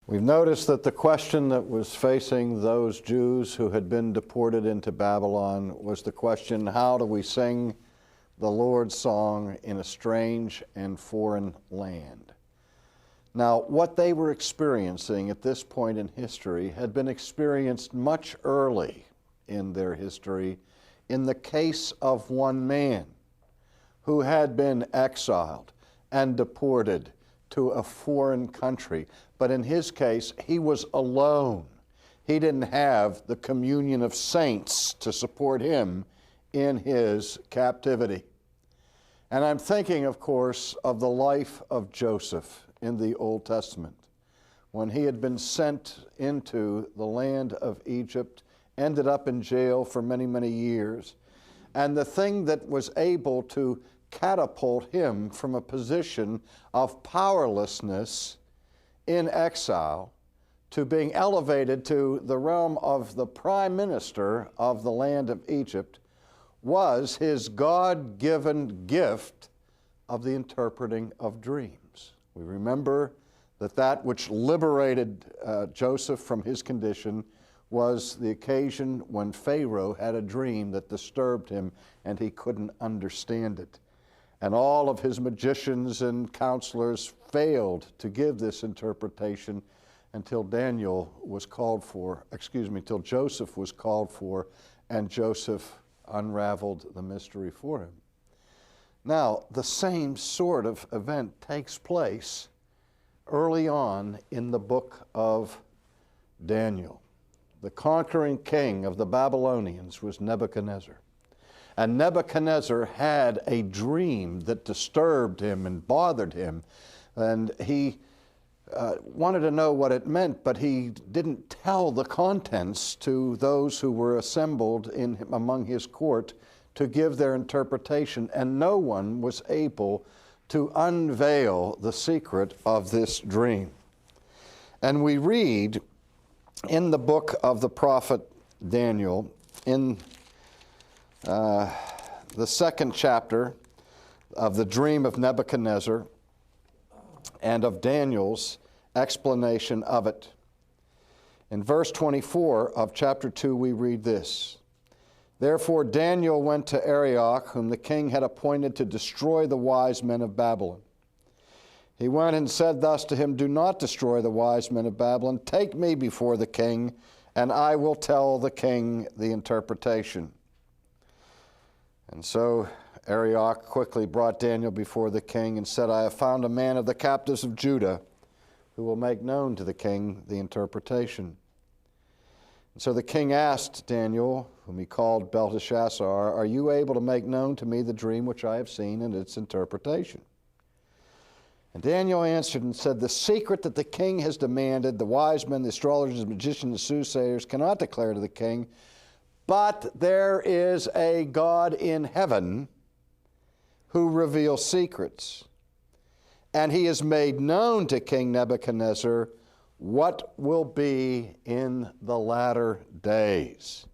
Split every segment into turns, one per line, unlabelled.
We've noticed that the question that was facing those Jews who had been deported into Babylon was the question, how do we sing the Lord's song in a strange and foreign land? Now, what they were experiencing at this point in history had been experienced much early in their history in the case of one man who had been exiled and deported to a foreign country. But in his case, he was alone. He didn't have the communion of saints to support him in his captivity. And I'm thinking, of course, of the life of Joseph in the Old Testament, when he had been sent into the land of Egypt, ended up in jail for many, many years. And the thing that was able to catapult him from a position of powerlessness in exile to being elevated to the realm of the prime minister of the land of Egypt was his God-given gift of the interpreting of dreams. We remember that which liberated Joseph from his condition was the occasion when Pharaoh had a dream that disturbed him and he couldn't understand it. And all of his magicians and counselors failed to give this interpretation until Joseph was called for, and Joseph unraveled the mystery for him. Now, the same sort of event takes place early on in the book of Daniel. The conquering king of the Babylonians was Nebuchadnezzar. And Nebuchadnezzar had a dream that disturbed him and bothered him. And he wanted to know what it meant, but he didn't tell the contents to those who were assembled among his court to give their interpretation. And no one was able to unveil the secret of this dream. And we read in the book of the prophet Daniel, in the second chapter of the dream of Nebuchadnezzar and of Daniel's explanation of it. In verse 24 of chapter 2, we read this: Therefore Daniel went to Arioch, whom the king had appointed to destroy the wise men of Babylon. He went and said thus to him, Do not destroy the wise men of Babylon. Take me before the king, and I will tell the king the interpretation. And so Arioch quickly brought Daniel before the king and said, I have found a man of the captives of Judah who will make known to the king the interpretation. And so the king asked Daniel, whom he called Belteshazzar, Are you able to make known to me the dream which I have seen and its interpretation? And Daniel answered and said, The secret that the king has demanded, the wise men, the astrologers, the magicians, the soothsayers cannot declare to the king, but there is a God in heaven who reveals secrets. And he has made known to King Nebuchadnezzar what will be in the latter days.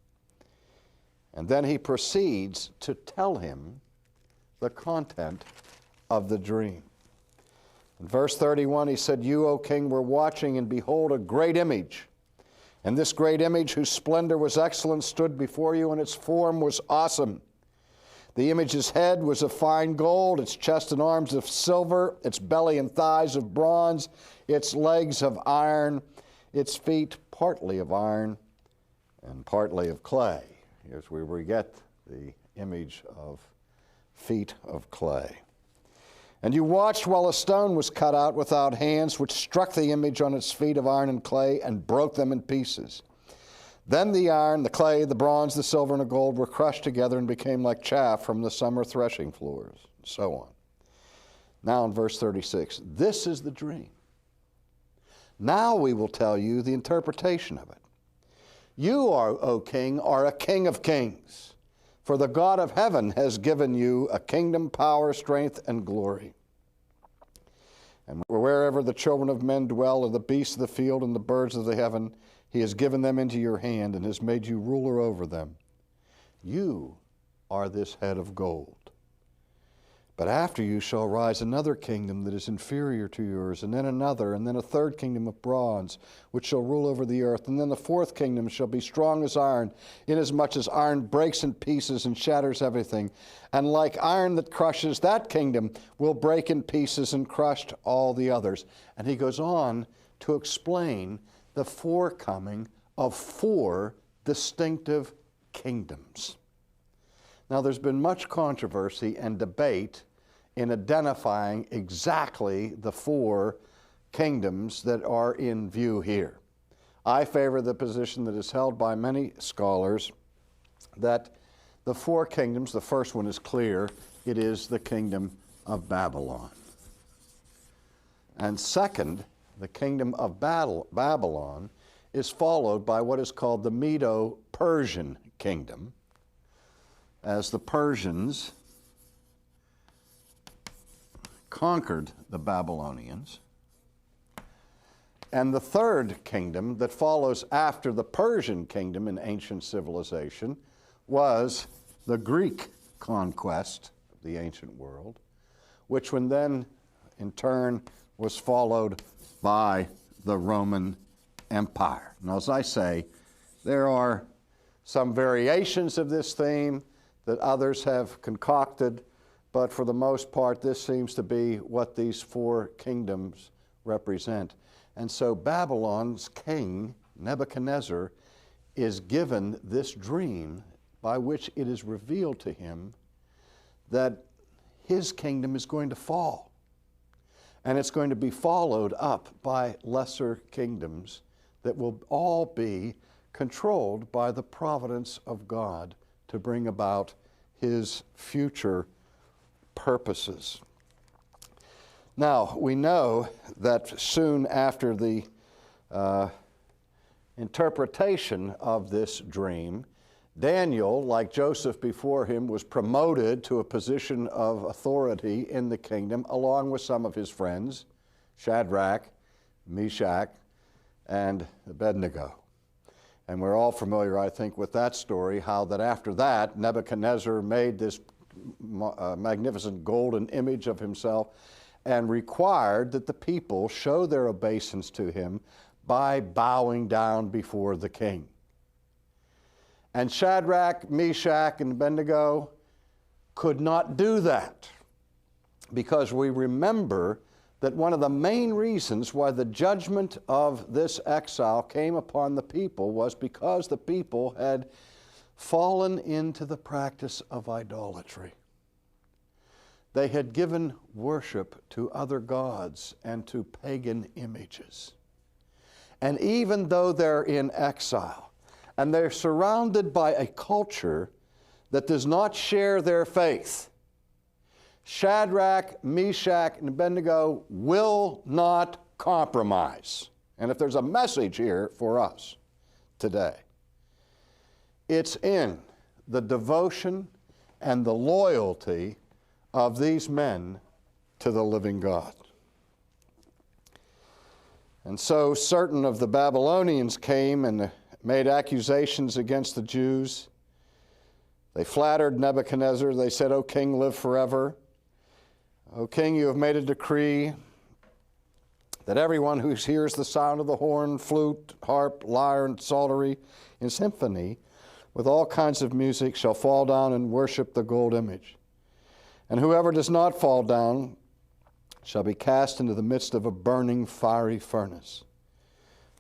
And then he proceeds to tell him the content of the dream. In verse 31, he said, You, O king, were watching, and behold, a great image. And this great image, whose splendor was excellent, stood before you, and its form was awesome. The image's head was of fine gold, its chest and arms of silver, its belly and thighs of bronze, its legs of iron, its feet partly of iron and partly of clay. Here's where we get the image of feet of clay. And you watched while a stone was cut out without hands, which struck the image on its feet of iron and clay and broke them in pieces. Then the iron, the clay, the bronze, the silver, and the gold were crushed together and became like chaff from the summer threshing floors, and so on. Now in verse 36, this is the dream. Now we will tell you the interpretation of it. You, O king, are a king of kings. For the God of heaven has given you a kingdom, power, strength, and glory. And wherever the children of men dwell, and the beasts of the field, and the birds of the heaven, he has given them into your hand, and has made you ruler over them. You are this head of gold. But after you shall rise another kingdom that is inferior to yours, and then another, and then a third kingdom of bronze, which shall rule over the earth. And then the fourth kingdom shall be strong as iron, inasmuch as iron breaks in pieces and shatters everything. And like iron that crushes, that kingdom will break in pieces and crush all the others. And he goes on to explain the forecoming of four distinctive kingdoms. Now, there's been much controversy and debate in identifying exactly the four kingdoms that are in view here. I favor the position that is held by many scholars that the four kingdoms, the first one is clear, it is the kingdom of Babylon. And second, the kingdom of Babylon is followed by what is called the Medo-Persian kingdom, as the Persians conquered the Babylonians. And the third kingdom that follows after the Persian kingdom in ancient civilization was the Greek conquest of the ancient world, which one then in turn was followed by the Roman Empire. Now, as I say, there are some variations of this theme that others have concocted, but for the most part, this seems to be what these four kingdoms represent. And so Babylon's king, Nebuchadnezzar, is given this dream by which it is revealed to him that his kingdom is going to fall. And it's going to be followed up by lesser kingdoms that will all be controlled by the providence of God to bring about his future purposes. Now, we know that soon after the interpretation of this dream, Daniel, like Joseph before him, was promoted to a position of authority in the kingdom, along with some of his friends, Shadrach, Meshach, and Abednego. And we're all familiar, I think, with that story, how that after that, Nebuchadnezzar made this magnificent golden image of himself and required that the people show their obeisance to him by bowing down before the king. And Shadrach, Meshach, and Abednego could not do that, because we remember that one of the main reasons why the judgment of this exile came upon the people was because the people had fallen into the practice of idolatry. They had given worship to other gods and to pagan images. And even though they're in exile and they're surrounded by a culture that does not share their faith, Shadrach, Meshach, and Abednego will not compromise. And if there's a message here for us today, it's in the devotion and the loyalty of these men to the living God. And so certain of the Babylonians came and made accusations against the Jews. They flattered Nebuchadnezzar. They said, "O king, live forever. O king, you have made a decree that everyone who hears the sound of the horn, flute, harp, lyre, and psaltery in symphony with all kinds of music shall fall down and worship the gold image. And whoever does not fall down shall be cast into the midst of a burning fiery furnace.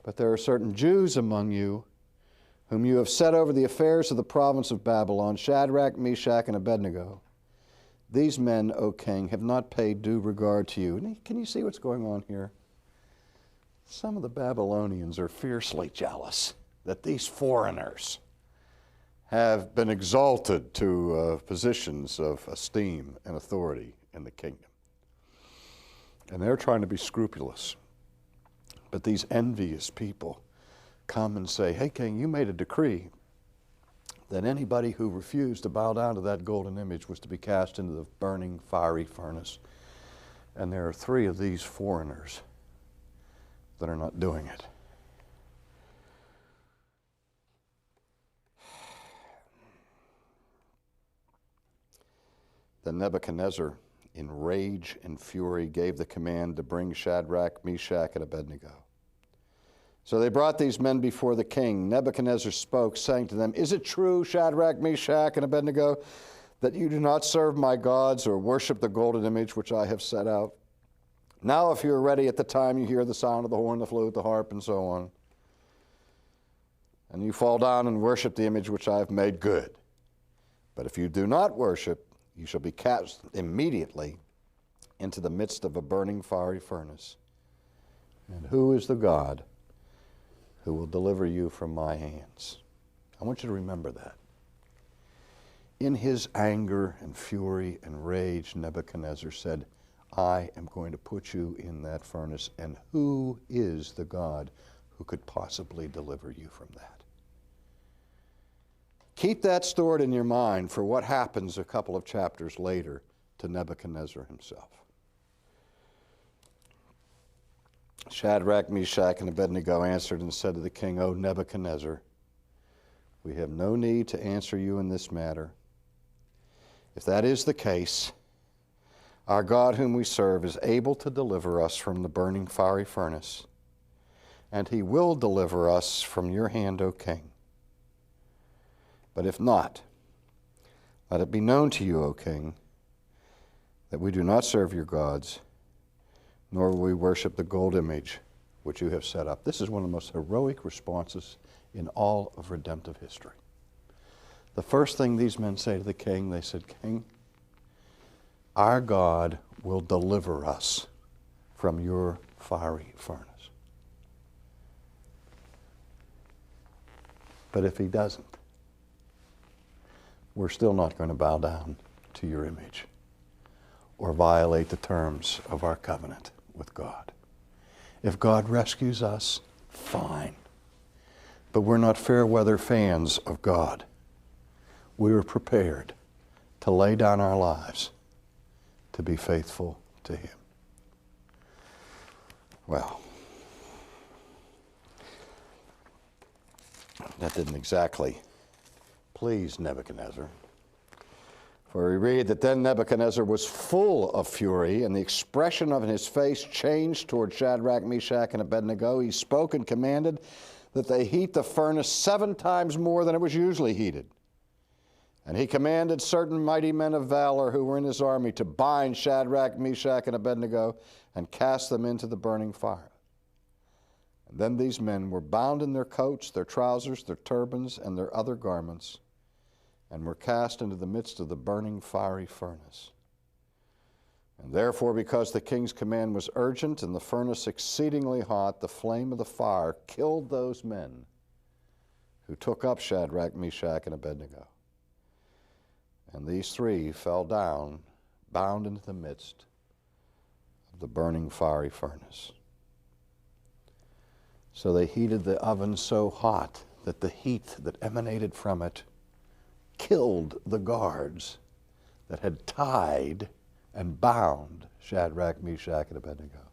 But there are certain Jews among you whom you have set over the affairs of the province of Babylon, Shadrach, Meshach, and Abednego. These men, O king, have not paid due regard to you." And can you see what's going on here? Some of the Babylonians are fiercely jealous that these foreigners have been exalted to positions of esteem and authority in the kingdom. And they're trying to be scrupulous. But these envious people come and say, "Hey, king, you made a decree that anybody who refused to bow down to that golden image was to be cast into the burning fiery furnace. And there are 3 of these foreigners that are not doing it." Then Nebuchadnezzar in rage and fury, gave the command to bring Shadrach, Meshach, and Abednego. So they brought these men before the king. Nebuchadnezzar spoke, saying to them, "Is it true, Shadrach, Meshach, and Abednego, that you do not serve my gods or worship the golden image which I have set out? Now if you are ready at the time you hear the sound of the horn, the flute, the harp, and so on, and you fall down and worship the image which I have made, good. But if you do not worship, you shall be cast immediately into the midst of a burning fiery furnace. And who is the God who will deliver you from my hands?" I want you to remember that. In his anger and fury and rage, Nebuchadnezzar said, "I am going to put you in that furnace, and who is the God who could possibly deliver you from that?" Keep that stored in your mind for what happens a couple of chapters later to Nebuchadnezzar himself. Shadrach, Meshach, and Abednego answered and said to the king, "O Nebuchadnezzar, we have no need to answer you in this matter. If that is the case, our God whom we serve is able to deliver us from the burning fiery furnace, and he will deliver us from your hand, O king. But if not, let it be known to you, O king, that we do not serve your gods, nor will we worship the gold image which you have set up." This is one of the most heroic responses in all of redemptive history. The first thing these men say to the king, they said, "King, our God will deliver us from your fiery furnace. But if he doesn't, we're still not going to bow down to your image or violate the terms of our covenant with God. If God rescues us, fine. But we're not fair weather fans of God. We are prepared to lay down our lives to be faithful to him." Well, that didn't exactly please Nebuchadnezzar. For we read that then Nebuchadnezzar was full of fury, and the expression of his face changed toward Shadrach, Meshach, and Abednego. He spoke and commanded that they heat the furnace 7 times more than it was usually heated. And he commanded certain mighty men of valor who were in his army to bind Shadrach, Meshach, and Abednego and cast them into the burning fire. And then these men were bound in their coats, their trousers, their turbans, and their other garments, and were cast into the midst of the burning fiery furnace. And therefore, because the king's command was urgent and the furnace exceedingly hot, the flame of the fire killed those men who took up Shadrach, Meshach, and Abednego. And these 3 fell down, bound into the midst of the burning fiery furnace. So they heated the oven so hot that the heat that emanated from it killed the guards that had tied and bound Shadrach, Meshach, and Abednego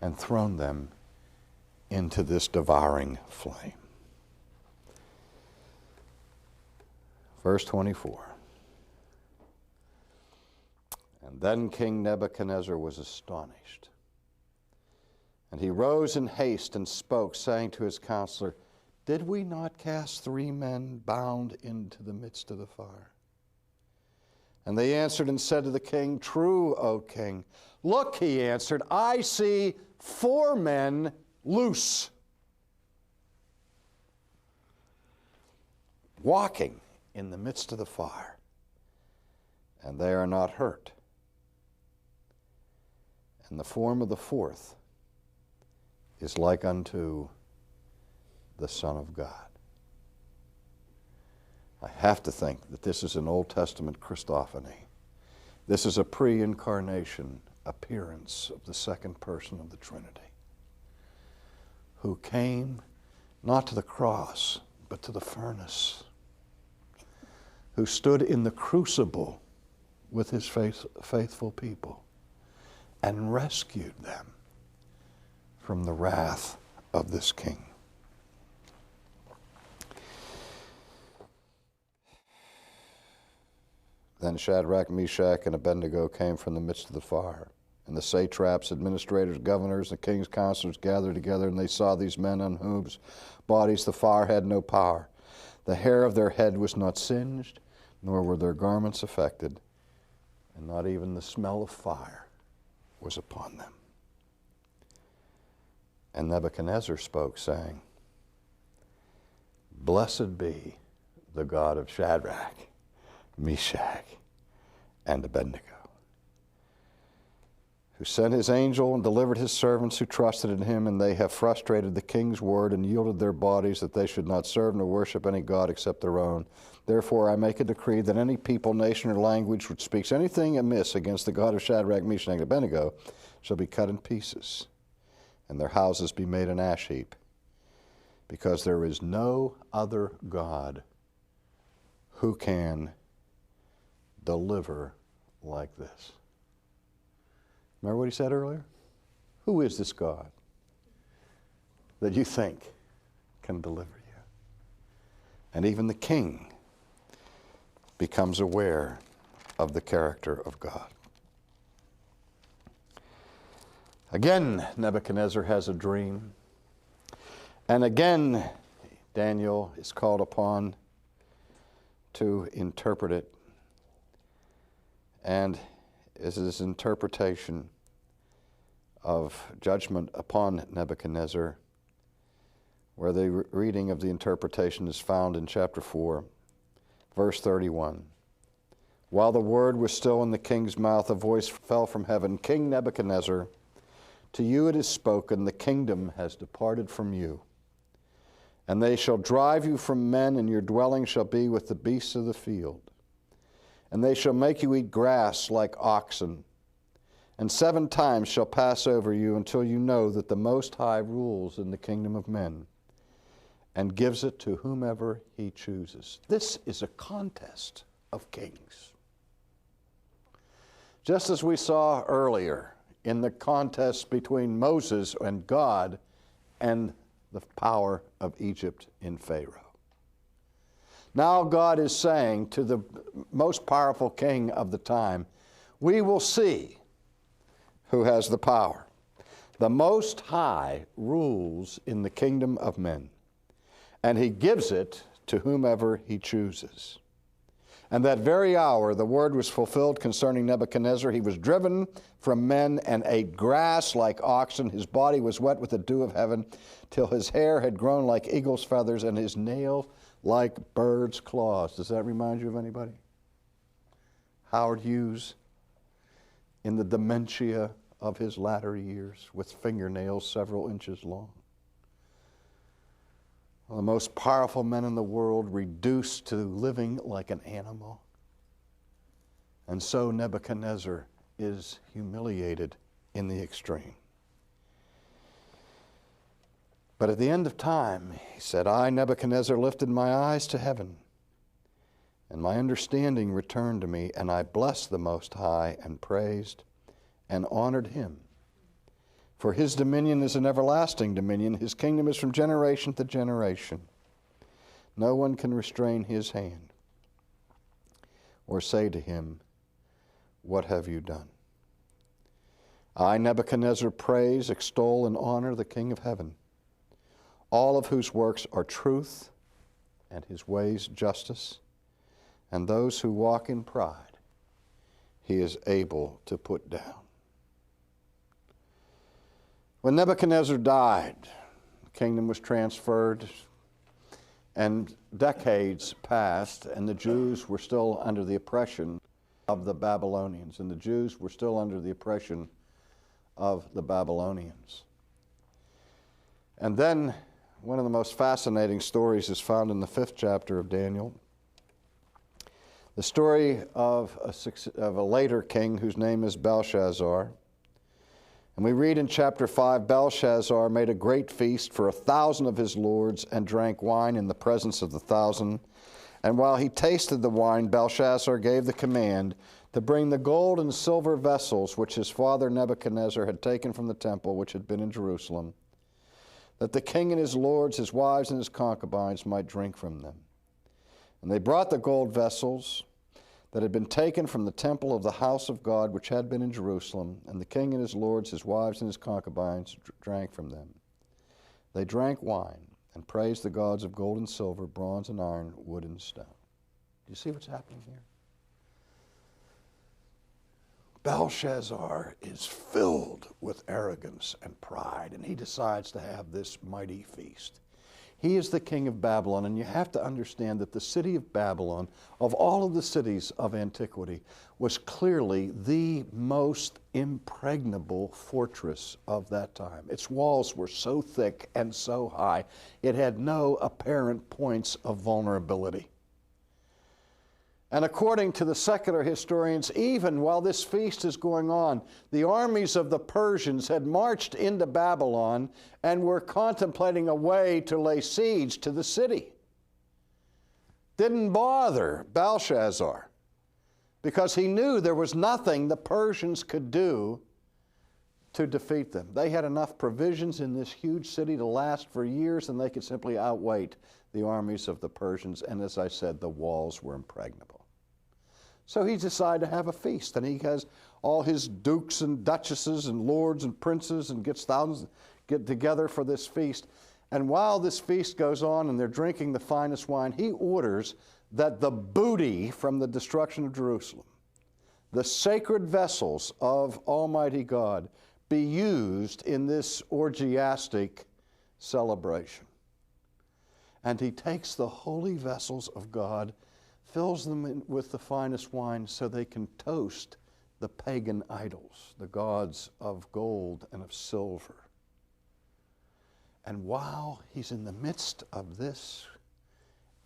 and thrown them into this devouring flame. Verse 24. And then King Nebuchadnezzar was astonished, and he rose in haste and spoke, saying to his counselor, "Did we not cast 3 men bound into the midst of the fire?" And they answered and said to the king, "True, O king." "Look," he answered, "I see 4 men loose, walking in the midst of the fire, and they are not hurt. And the form of the 4th is like unto the Son of God." I have to think that this is an Old Testament Christophany. This is a pre-incarnation appearance of the second person of the Trinity, who came not to the cross, but to the furnace, who stood in the crucible with his faithful people and rescued them from the wrath of this king. Then Shadrach, Meshach, and Abednego came from the midst of the fire. And the satraps, administrators, governors, the king's counselors gathered together, and they saw these men on whose bodies the fire had no power. The hair of their head was not singed, nor were their garments affected, and not even the smell of fire was upon them. And Nebuchadnezzar spoke, saying, Blessed be the God of Shadrach, Meshach, and Abednego, who sent his angel and delivered his servants who trusted in him, and they have frustrated the king's word and yielded their bodies that they should not serve nor worship any god except their own. Therefore I make a decree that any people, nation, or language which speaks anything amiss against the God of Shadrach, Meshach, and Abednego shall be cut in pieces, and their houses be made an ash heap, because there is no other God who can deliver like this. Remember what he said earlier? Who is this God that you think can deliver you? And even the king becomes aware of the character of God. Again, Nebuchadnezzar has a dream. And again, Daniel is called upon to interpret it. And is his interpretation of judgment upon Nebuchadnezzar, where the reading of the interpretation is found in chapter 4, verse 31. While the word was still in the king's mouth, a voice fell from heaven, King Nebuchadnezzar, to you it is spoken, the kingdom has departed from you. And they shall drive you from men, and your dwelling shall be with the beasts of the field. And they shall make you eat grass like oxen. And 7 times shall pass over you until you know that the Most High rules in the kingdom of men and gives it to whomever he chooses. This is a contest of kings. Just as we saw earlier in the contest between Moses and God and the power of Egypt in Pharaoh. Now God is saying to the most powerful king of the time, we will see who has the power. The Most High rules in the kingdom of men, and he gives it to whomever he chooses. And that very hour the word was fulfilled concerning Nebuchadnezzar. He was driven from men and ate grass like oxen. His body was wet with the dew of heaven, till his hair had grown like eagle's feathers, and his nail like bird's claws. Does that remind you of anybody? Howard Hughes, in the dementia of his latter years, with fingernails several inches long. One of the most powerful men in the world, reduced to living like an animal. And so Nebuchadnezzar is humiliated in the extreme. But at the end of time, he said, I, Nebuchadnezzar, lifted my eyes to heaven, and my understanding returned to me, and I blessed the Most High, and praised and honored him. For his dominion is an everlasting dominion. His kingdom is from generation to generation. No one can restrain his hand or say to him, what have you done? I, Nebuchadnezzar, praise, extol, and honor the King of heaven, all of whose works are truth, and his ways justice, and those who walk in pride he is able to put down. When Nebuchadnezzar died, the kingdom was transferred, and decades passed, and the Jews were still under the oppression of the Babylonians, and the Jews were still under the oppression of the Babylonians. And then one of the most fascinating stories is found in the 5th chapter of Daniel. The story of a later king whose name is Belshazzar. And we read in chapter 5, Belshazzar made a great feast for 1,000 of his lords and drank wine in the presence of the 1,000. And while he tasted the wine, Belshazzar gave the command to bring the gold and silver vessels which his father Nebuchadnezzar had taken from the temple which had been in Jerusalem, that the king and his lords, his wives, and his concubines might drink from them. And they brought the gold vessels, that had been taken from the temple of the house of God, which had been in Jerusalem, and the king and his lords, his wives, and his concubines drank from them. They drank wine and praised the gods of gold and silver, bronze and iron, wood and stone. Do you see what's happening here? Belshazzar is filled with arrogance and pride, and he decides to have this mighty feast. He is the king of Babylon, and you have to understand that the city of Babylon, of all of the cities of antiquity, was clearly the most impregnable fortress of that time. Its walls were so thick and so high, it had no apparent points of vulnerability. And according to the secular historians, even while this feast is going on, the armies of the Persians had marched into Babylon and were contemplating a way to lay siege to the city. Didn't bother Belshazzar, because he knew there was nothing the Persians could do to defeat them. They had enough provisions in this huge city to last for years, and they could simply outweight the armies of the Persians. And as I said, the walls were impregnable. So he decided to have a feast, and he has all his dukes and duchesses and lords and princes and gets thousands get together for this feast. And while this feast goes on and they're drinking the finest wine, he orders that the booty from the destruction of Jerusalem, the sacred vessels of Almighty God, be used in this orgiastic celebration. And he takes the holy vessels of God, fills them with the finest wine so they can toast the pagan idols, the gods of gold and of silver. And while he's in the midst of this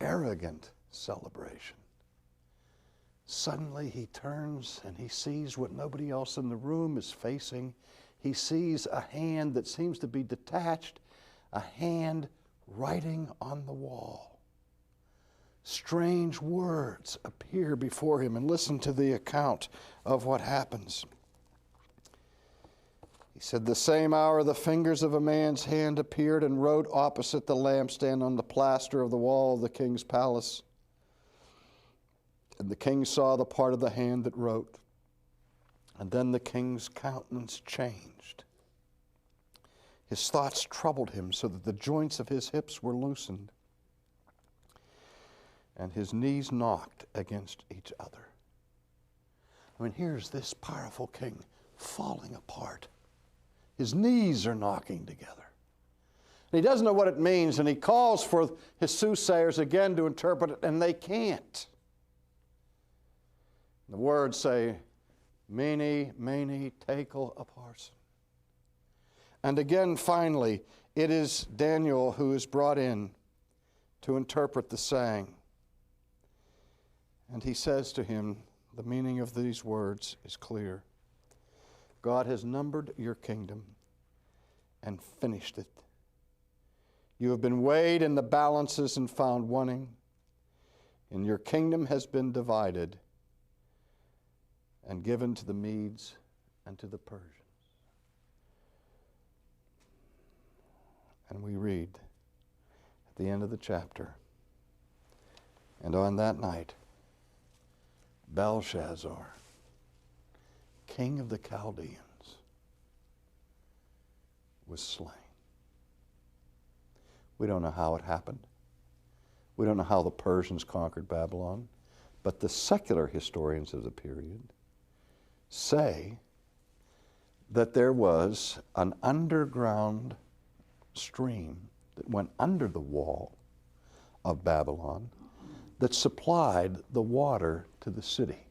arrogant celebration, suddenly he turns and he sees what nobody else in the room is facing. He sees a hand that seems to be detached, a hand writing on the wall. Strange words appear before him, and listen to the account of what happens. He said, "The same hour the fingers of a man's hand appeared and wrote opposite the lampstand on the plaster of the wall of the king's palace. And the king saw the part of the hand that wrote. And then the king's countenance changed. His thoughts troubled him so that the joints of his hips were loosened, and his knees knocked against each other." I mean, here's this powerful king falling apart. His knees are knocking together. And he doesn't know what it means, and he calls for his soothsayers again to interpret it, and they can't. The words say, "Mene, mene, tekel, upharsin." And again, finally, it is Daniel who is brought in to interpret the saying. And he says to him, the meaning of these words is clear. God has numbered your kingdom and finished it. You have been weighed in the balances and found wanting, and your kingdom has been divided and given to the Medes and to the Persians. And we read at the end of the chapter, "And on that night, Belshazzar, king of the Chaldeans, was slain." We don't know how it happened. We don't know how the Persians conquered Babylon, but the secular historians of the period say that there was an underground stream that went under the wall of Babylon that supplied the water to the city.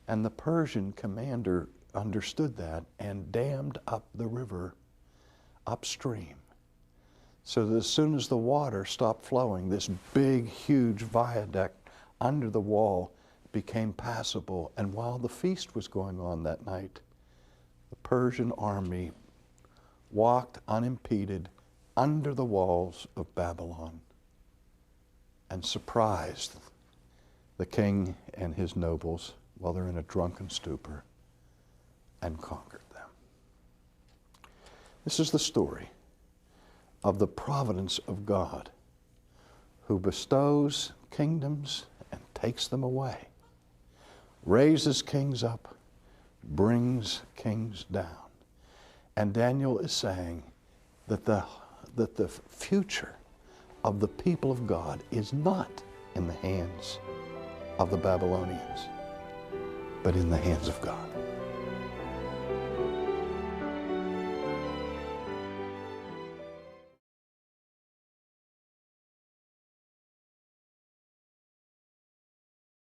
And the Persian commander understood that and dammed up the river upstream, so that as soon as the water stopped flowing, this big, huge viaduct under the wall became passable. And while the feast was going on that night, the Persian army walked unimpeded under the walls of Babylon and surprised the king and his nobles while they're in a drunken stupor and conquered them. This is the story of the providence of God, who bestows kingdoms and takes them away. raises kings up, brings kings down. And Daniel is saying that the future of the people of God is not in the hands of the Babylonians, but in the hands of God.